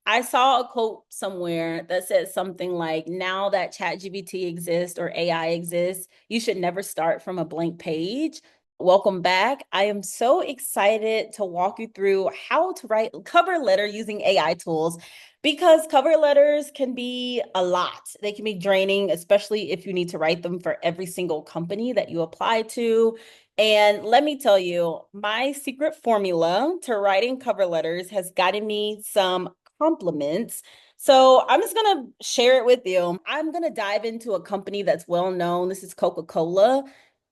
I saw a quote somewhere that said something like, now that ChatGPT exists or AI exists, you should never start from a blank page. Welcome back. I am so excited to walk you through how to write cover letter using AI tools because cover letters can be a lot. They can be draining, especially if you need to write them for every single company that you apply to. And let me tell you, my secret formula to writing cover letters has gotten me some compliments. So I'm just going to share it with you. I'm going to dive into a company that's well known. This is Coca-Cola.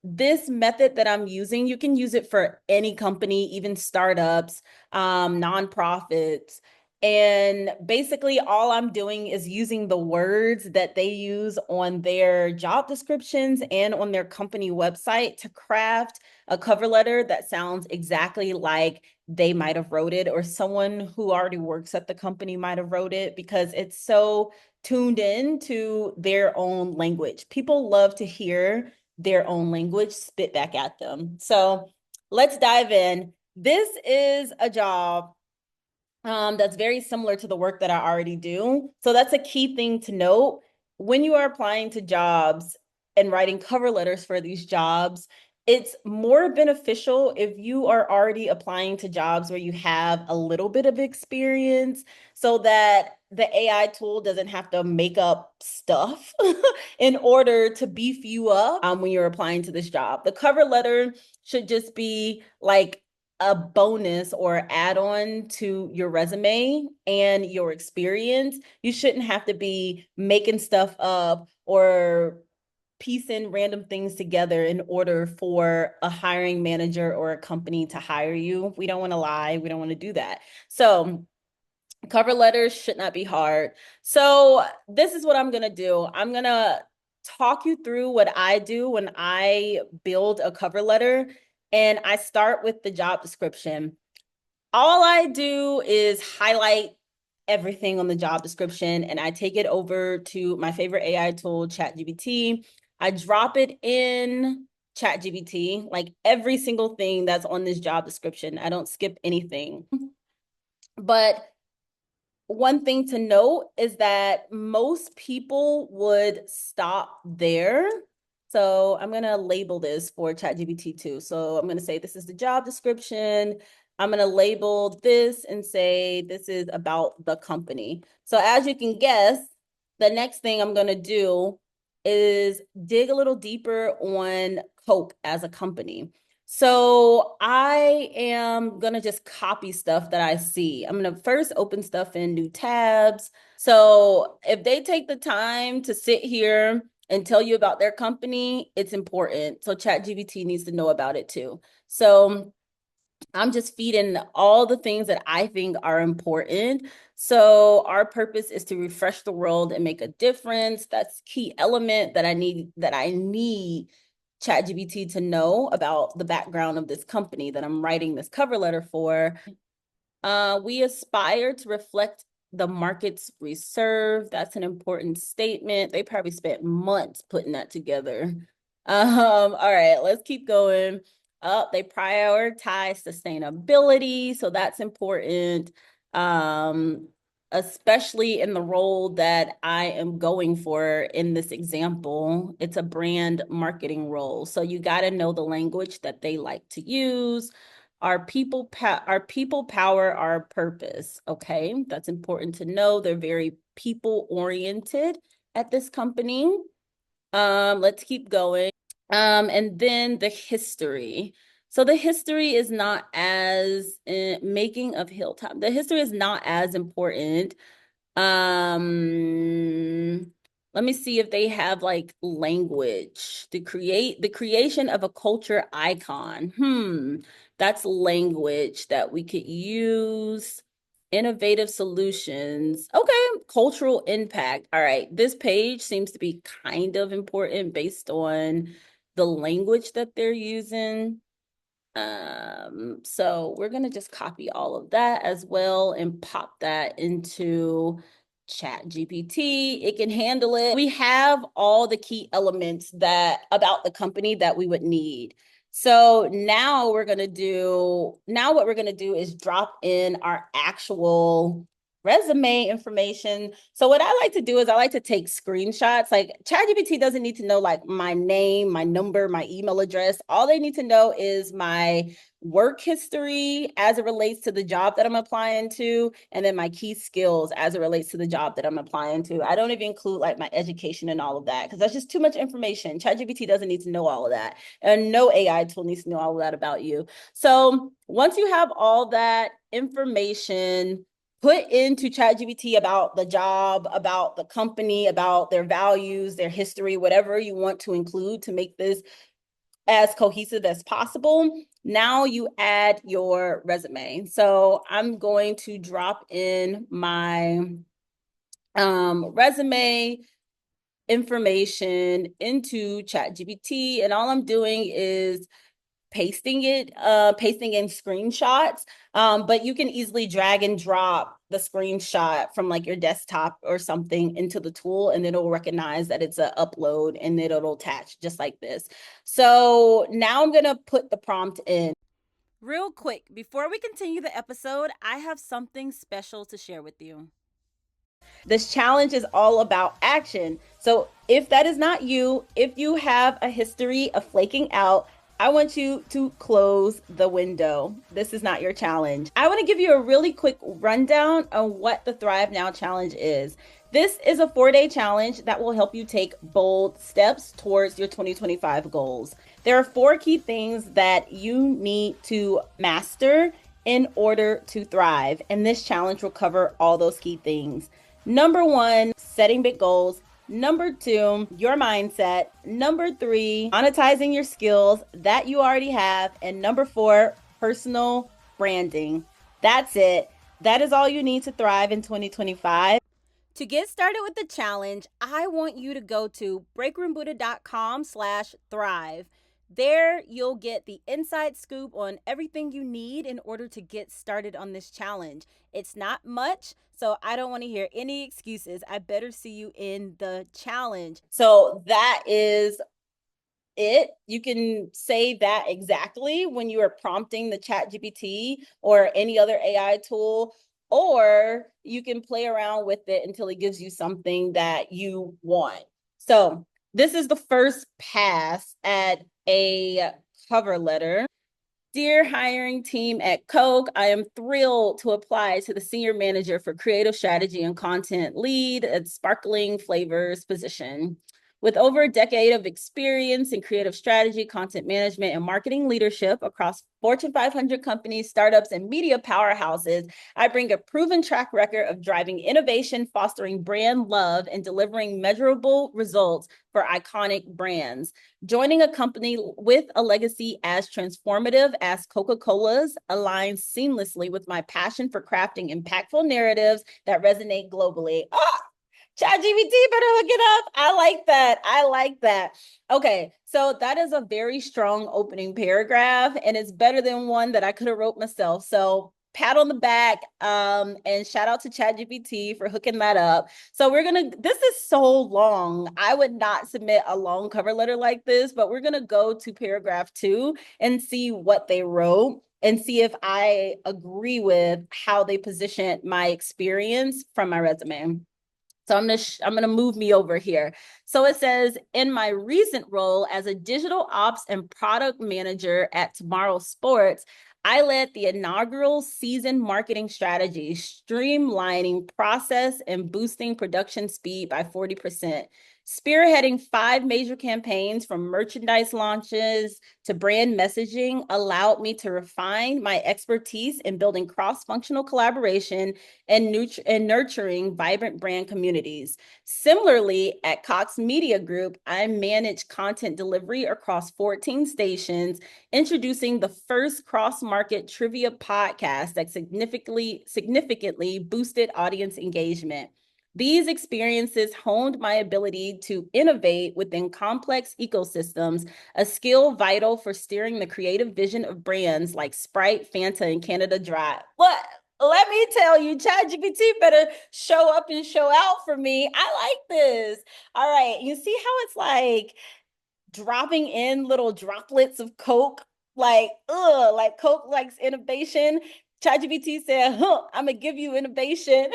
This method that I'm using, you can use it for any company, even startups, nonprofits. And basically, all I'm doing is using the words that they use on their job descriptions and on their company website to craft a cover letter that sounds exactly like they might have wrote it or someone who already works at the company might have wrote it because it's so tuned in to their own language. People love to hear their own language spit back at them. So let's dive in. This is a job that's very similar to the work that I already do. So that's a key thing to note when you are applying to jobs and writing cover letters for these jobs. It's more beneficial if you are already applying to jobs where you have a little bit of experience so that the AI tool doesn't have to make up stuff in order to beef you up when you're applying to this job. The cover letter should just be like a bonus or add on to your resume and your experience. You shouldn't have to be making stuff up or piecing random things together in order for a hiring manager or a company to hire you. We don't want to lie. We don't want to do that. So, cover letters should not be hard. So, this is what I'm going to do. I'm going to talk you through what I do when I build a cover letter. And I start with the job description. All I do is highlight everything on the job description and I take it over to my favorite AI tool, ChatGPT. I drop it in ChatGPT, like every single thing that's on this job description. I don't skip anything. But one thing to note is that most people would stop there. So I'm going to label this for ChatGPT too. So I'm going to say this is the job description. I'm going to label this and say this is about the company. So as you can guess, the next thing I'm going to do is dig a little deeper on Coke as a company. So I am going to just copy stuff that I see. I'm going to first open stuff in new tabs. So if they take the time to sit here and tell you about their company, it's important. So ChatGPT needs to know about it too. So I'm just feeding all the things that I think are important. So our purpose is to refresh the world and make a difference. That's key element that I need ChatGPT to know about the background of this company that I'm writing this cover letter for. We aspire to reflect the markets we serve. That's an important statement. They probably spent months putting that together. All right, let's keep going. They prioritize sustainability, so that's important. Um, Especially in the role that I am going for in this example. It's a brand marketing role. So you got to know the language that they like to use. Our people power our purpose. Okay, that's important to know. They're very people oriented at this company. Let's keep going. And then the history. So the history is not as making of Hilltop. The history is not as important. Let me see if they have like language to create the creation of a culture icon. That's language that we could use. Innovative solutions. Okay, cultural impact. All right, this page seems to be kind of important based on the language that they're using. So we're gonna just copy all of that as well and pop that into ChatGPT. It can handle it. We have all the key elements that about the company that we would need. So now what we're gonna do is drop in our actual resume information. So what I like to do is I like to take screenshots. Like ChatGPT doesn't need to know like my name, my number, my email address. All they need to know is my work history as it relates to the job that I'm applying to, and then my key skills as it relates to the job that I'm applying to. I don't even include like my education and all of that because that's just too much information. ChatGPT doesn't need to know all of that, and no AI tool needs to know all of that about you. So once you have all that information put into ChatGPT about the job, about the company, about their values, their history, whatever you want to include to make this as cohesive as possible. Now you add your resume. So I'm going to drop in my resume information into ChatGPT, and all I'm doing is pasting in screenshots. But you can easily drag and drop the screenshot from like your desktop or something into the tool, and then it'll recognize that it's an upload and then it'll attach just like this. So now I'm gonna put the prompt in. Real quick, before we continue the episode, I have something special to share with you. This challenge is all about action. So if that is not you, if you have a history of flaking out, I want you to close the window. This is not your challenge. I want to give you a really quick rundown on what the Thrive Now challenge is. This is a 4-day challenge that will help you take bold steps towards your 2025 goals. There are 4 key things that you need to master in order to thrive, and this challenge will cover all those key things. Number 1, setting big goals. Number 2, your mindset. Number 3, monetizing your skills that you already have. And number 4, personal branding. That's it. That is all you need to thrive in 2025. To get started with the challenge, I want you to go to breakroombuddha.com/thrive. There, you'll get the inside scoop on everything you need in order to get started on this challenge. It's not much, so I don't want to hear any excuses. I better see you in the challenge. So that is it. You can say that exactly when you are prompting the ChatGPT or any other AI tool, or you can play around with it until it gives you something that you want. So this is the first pass at a cover letter. Dear hiring team at Coke, I am thrilled to apply to the Senior Manager for Creative Strategy and Content Lead at Sparkling Flavors position. With over a decade of experience in creative strategy, content management, and marketing leadership across Fortune 500 companies, startups, and media powerhouses, I bring a proven track record of driving innovation, fostering brand love, and delivering measurable results for iconic brands. Joining a company with a legacy as transformative as Coca-Cola's aligns seamlessly with my passion for crafting impactful narratives that resonate globally. ChatGPT better look it up. I like that. I like that. Okay, so that is a very strong opening paragraph, and it's better than one that I could have wrote myself. So pat on the back, and shout out to ChatGPT for hooking that up. So this is so long. I would not submit a long cover letter like this, but we're gonna go to paragraph 2 and see what they wrote and see if I agree with how they position my experience from my resume. So I'm gonna move me over here. So it says, in my recent role as a digital ops and product manager at Tomorrow Sports, I led the inaugural season marketing strategy, streamlining process and boosting production speed by 40%. Spearheading 5 major campaigns from merchandise launches to brand messaging allowed me to refine my expertise in building cross-functional collaboration and nurturing vibrant brand communities. Similarly, at Cox Media Group, I manage content delivery across 14 stations, introducing the first cross-market trivia podcast that significantly boosted audience engagement. These experiences honed my ability to innovate within complex ecosystems, a skill vital for steering the creative vision of brands like Sprite, Fanta, and Canada Dry. What? Let me tell you, ChatGPT better show up and show out for me. I like this. All right. You see how it's like dropping in little droplets of Coke? Like Coke likes innovation. ChatGPT said, huh, I'm gonna give you innovation.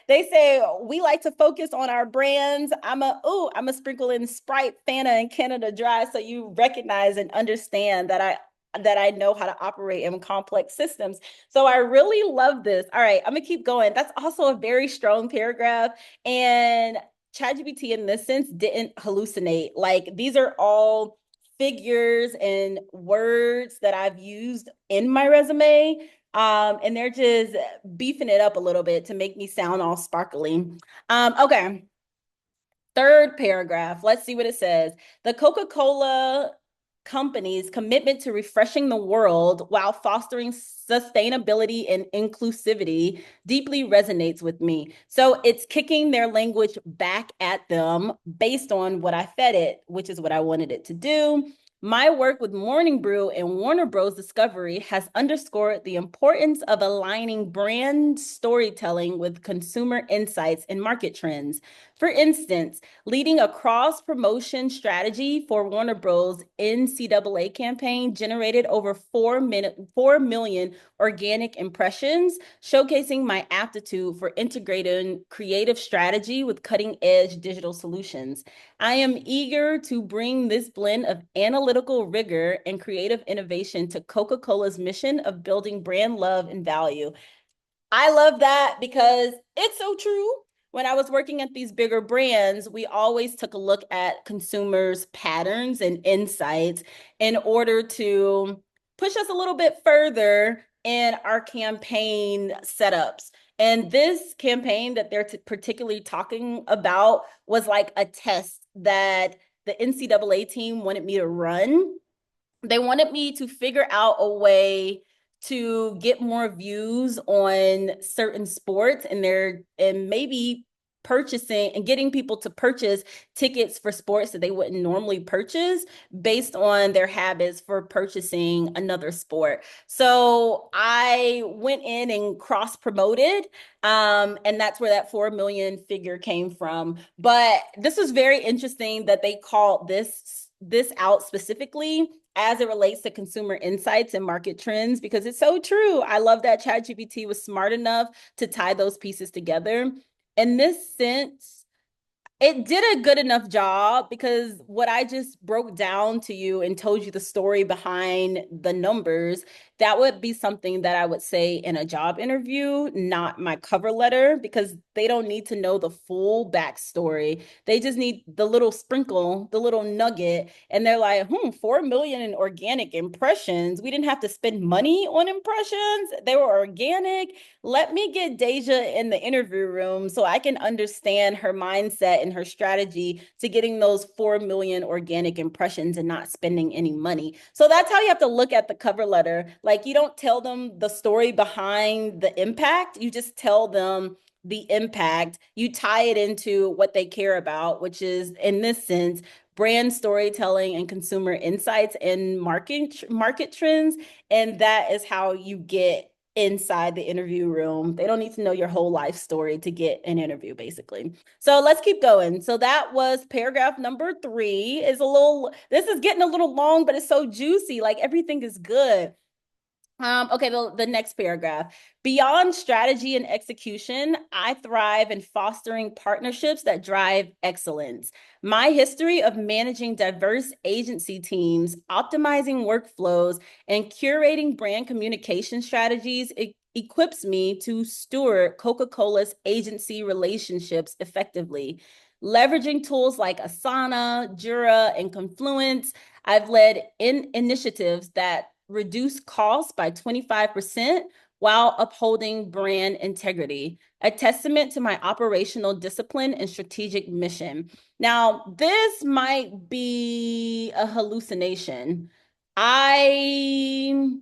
They say we like to focus on our brands. I'm a sprinkle in Sprite, Fanta, and Canada Dry so you recognize and understand that I know how to operate in complex systems. So I really love this. All right, I'm gonna keep going. That's also a very strong paragraph. And ChatGPT in this sense didn't hallucinate. Like these are all figures and words that I've used in my resume. And they're just beefing it up a little bit to make me sound all sparkly. Okay. Third paragraph, let's see what it says. The Coca-Cola company's commitment to refreshing the world while fostering sustainability and inclusivity deeply resonates with me. So it's kicking their language back at them based on what I fed it, which is what I wanted it to do. My work with Morning Brew and Warner Bros. Discovery has underscored the importance of aligning brand storytelling with consumer insights and market trends. For instance, leading a cross-promotion strategy for Warner Bros. NCAA campaign generated over 4 million organic impressions, showcasing my aptitude for integrating creative strategy with cutting-edge digital solutions. I am eager to bring this blend of analytical rigor and creative innovation to Coca-Cola's mission of building brand love and value. I love that because it's so true. When I was working at these bigger brands, we always took a look at consumers' patterns and insights in order to push us a little bit further in our campaign setups. And this campaign that they're particularly talking about was like a test that the NCAA team wanted me to run. They wanted me to figure out a way to get more views on certain sports and maybe purchasing and getting people to purchase tickets for sports that they wouldn't normally purchase based on their habits for purchasing another sport. So I went in and cross promoted, and that's where that 4 million figure came from. But this was very interesting that they called this out specifically as it relates to consumer insights and market trends, because it's so true. I love that ChatGPT was smart enough to tie those pieces together. In this sense, it did a good enough job because what I just broke down to you and told you the story behind the numbers, that would be something that I would say in a job interview, not my cover letter, because they don't need to know the full backstory. They just need the little sprinkle, the little nugget. And they're like, 4 million in organic impressions. We didn't have to spend money on impressions. They were organic. Let me get Deja in the interview room so I can understand her mindset and her strategy to getting those 4 million organic impressions and not spending any money. So that's how you have to look at the cover letter. Like you don't tell them the story behind the impact, you just tell them the impact. You tie it into what they care about, which is in this sense, brand storytelling and consumer insights and market trends. And that is how you get inside the interview room. They don't need to know your whole life story to get an interview, basically. So let's keep going. So that was paragraph number 3. This is getting a little long, but it's so juicy. Like everything is good. Okay, the next paragraph. Beyond strategy and execution, I thrive in fostering partnerships that drive excellence. My history of managing diverse agency teams, optimizing workflows, and curating brand communication strategies equips me to steward Coca-Cola's agency relationships effectively. Leveraging tools like Asana, Jira, and Confluence, I've led in initiatives that reduce costs by 25% while upholding brand integrity, a testament to my operational discipline and strategic mission. Now, this might be a hallucination. I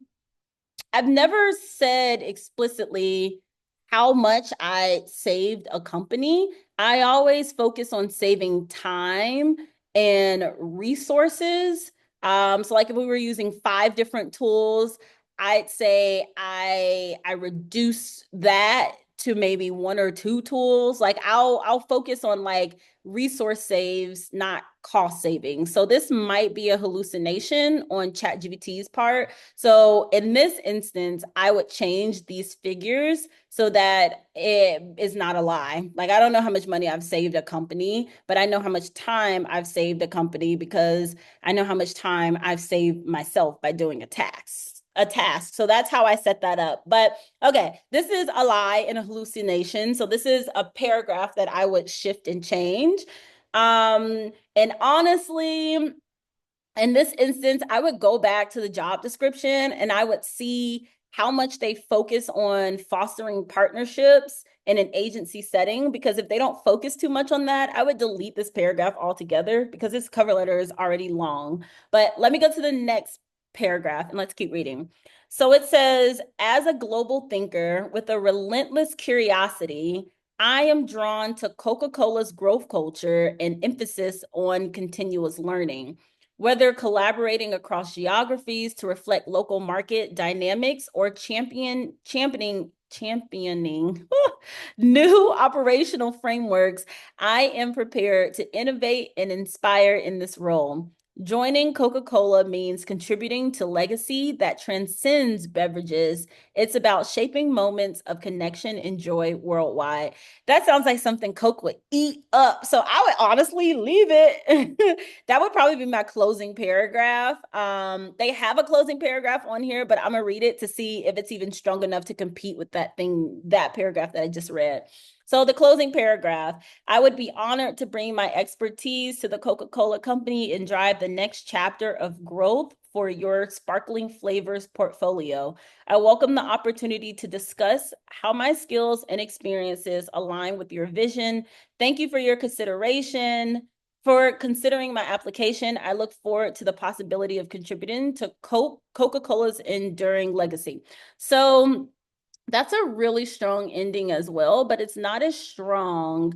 I've never said explicitly how much I saved a company. I always focus on saving time and resources. So like if we were using 5 different tools, I'd say I reduce that to maybe one or two tools. Like I'll focus on like resource saves, not cost savings. So this might be a hallucination on ChatGPT's part. So in this instance, I would change these figures so that it is not a lie. Like I don't know how much money I've saved a company, but I know how much time I've saved a company because I know how much time I've saved myself by doing a task. So that's how I set that up. But okay, this is a lie and a hallucination. So this is a paragraph that I would shift and change. And honestly, in this instance, I would go back to the job description and I would see how much they focus on fostering partnerships in an agency setting. Because if they don't focus too much on that, I would delete this paragraph altogether because this cover letter is already long. But let me go to the next paragraph and let's keep reading. So it says, as a global thinker with a relentless curiosity, I am drawn to Coca-Cola's growth culture and emphasis on continuous learning. Whether collaborating across geographies to reflect local market dynamics or championing new operational frameworks, I am prepared to innovate and inspire in this role. Joining Coca-Cola means contributing to legacy that transcends beverages. It's about shaping moments of connection and joy worldwide. That sounds like something Coke would eat up. So I would honestly leave it. That would probably be my closing paragraph. They have a closing paragraph on here, but I'm gonna read it to see if it's even strong enough to compete with that paragraph that I just read. So the closing paragraph, I would be honored to bring my expertise to the Coca-Cola Company and drive the next chapter of growth for your sparkling flavors portfolio. I welcome the opportunity to discuss how my skills and experiences align with your vision. Thank you for your consideration. For considering my application, I look forward to the possibility of contributing to Coca-Cola's enduring legacy. So that's a really strong ending as well, but it's not as strong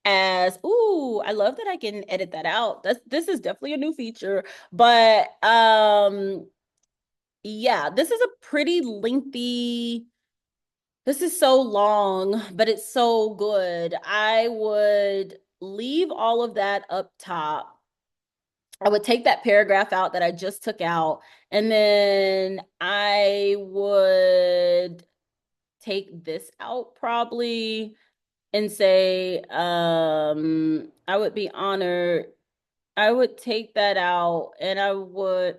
as, ooh, I love that I can edit that out. This is definitely a new feature, but yeah, this is a pretty lengthy, this is so long, but it's so good. I would leave all of that up top. I would take that paragraph out that I just took out, and then I would take this out probably and say, I would be honored. I would take that out and I would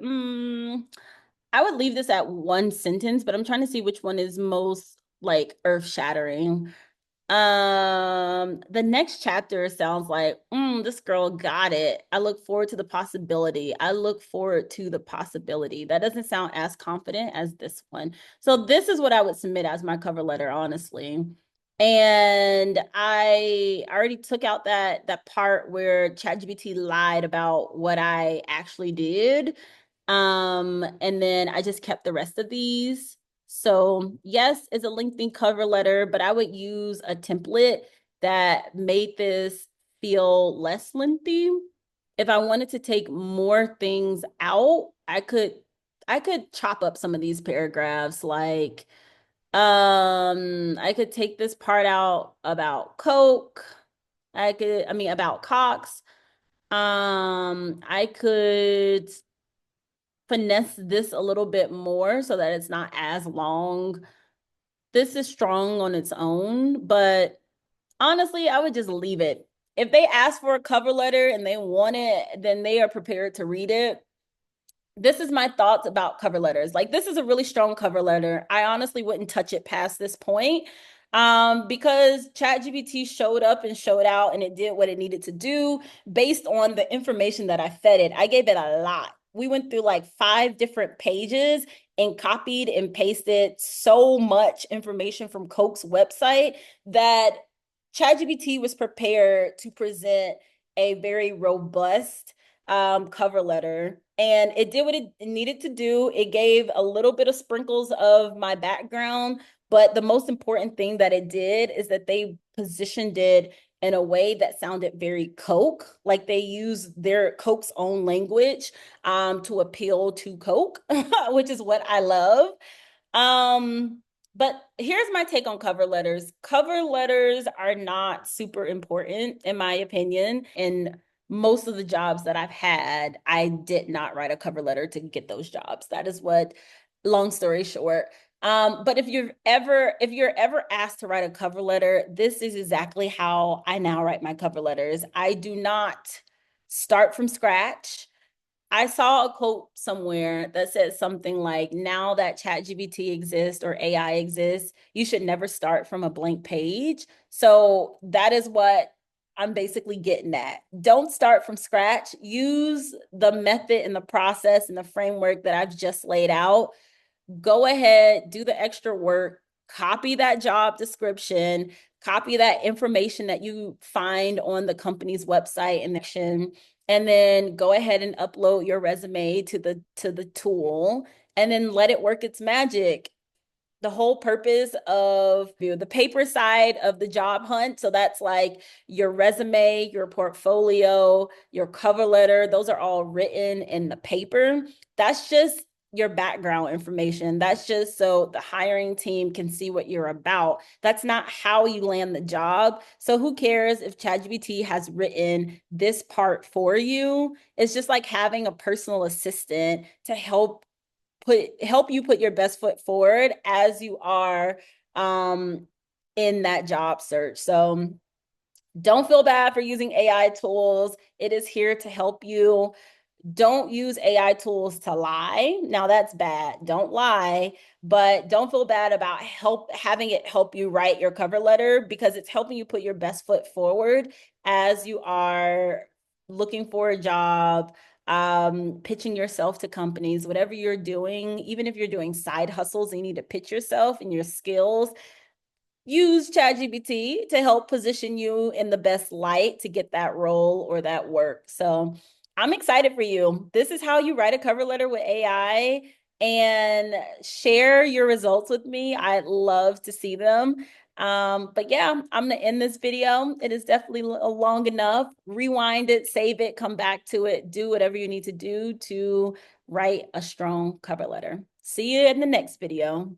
leave this at one sentence, but I'm trying to see which one is most like earth-shattering. The next chapter sounds like, this girl got it. I look forward to the possibility. I look forward to the possibility. That doesn't sound as confident as this one. So this is what I would submit as my cover letter, honestly. And I already took out that part where ChatGPT lied about what I actually did. And then I just kept the rest of these. So yes, it's a lengthy cover letter, but I would use a template that made this feel less lengthy. If I wanted to take more things out, I could chop up some of these paragraphs. Like, I could take this part out about Coke. About Cox. I could finesse this a little bit more so that it's not as long. This is strong on its own, but honestly, I would just leave it. If they ask for a cover letter and they want it, then they are prepared to read it. This is my thoughts about cover letters. Like, this is a really strong cover letter. I honestly wouldn't touch it past this point. Because ChatGPT showed up and showed out and it did what it needed to do based on the information that I fed it. I gave it a lot. We went through like 5 different pages and copied and pasted so much information from Coke's website that ChatGPT was prepared to present a very robust cover letter. And it did what it needed to do. It gave a little bit of sprinkles of my background, but the most important thing that it did is that they positioned it in a way that sounded very Coke, like they used their Coke's own language to appeal to Coke, which is what I love. Um, But here's my take on cover letters. Cover letters are not super important, in my opinion. And most of the jobs that I've had, I did not write a cover letter to get those jobs. That is what, long story short. But if you're ever asked to write a cover letter, this is exactly how I now write my cover letters. I do not start from scratch. I saw a quote somewhere that said something like, now that ChatGPT exists or AI exists, you should never start from a blank page. So that is what I'm basically getting at. Don't start from scratch. Use the method and the process and the framework that I've just laid out. Go ahead, do the extra work, copy that job description, copy that information that you find on the company's website and then go ahead and upload your resume to the tool and then let it work its magic. The whole purpose of the paper side of the job hunt. So that's like your resume, your portfolio, your cover letter. Those are all written in the paper. That's just your background information. That's just so the hiring team can see what you're about. That's not how you land the job. So who cares if ChatGPT has written this part for you? It's just like having a personal assistant to help you put your best foot forward as you are um in that job search. So don't feel bad for using AI tools. It is here to help you. Don't use AI tools to lie. Now that's bad. Don't lie, but don't feel bad about having it help you write your cover letter because it's helping you put your best foot forward as you are looking for a job, pitching yourself to companies, whatever you're doing, even if you're doing side hustles, you need to pitch yourself and your skills. Use ChatGPT to help position you in the best light to get that role or that work. So I'm excited for you. This is how you write a cover letter with AI and share your results with me. I'd love to see them. But yeah, I'm gonna end this video. It is definitely long enough. Rewind it, save it, come back to it, do whatever you need to do to write a strong cover letter. See you in the next video.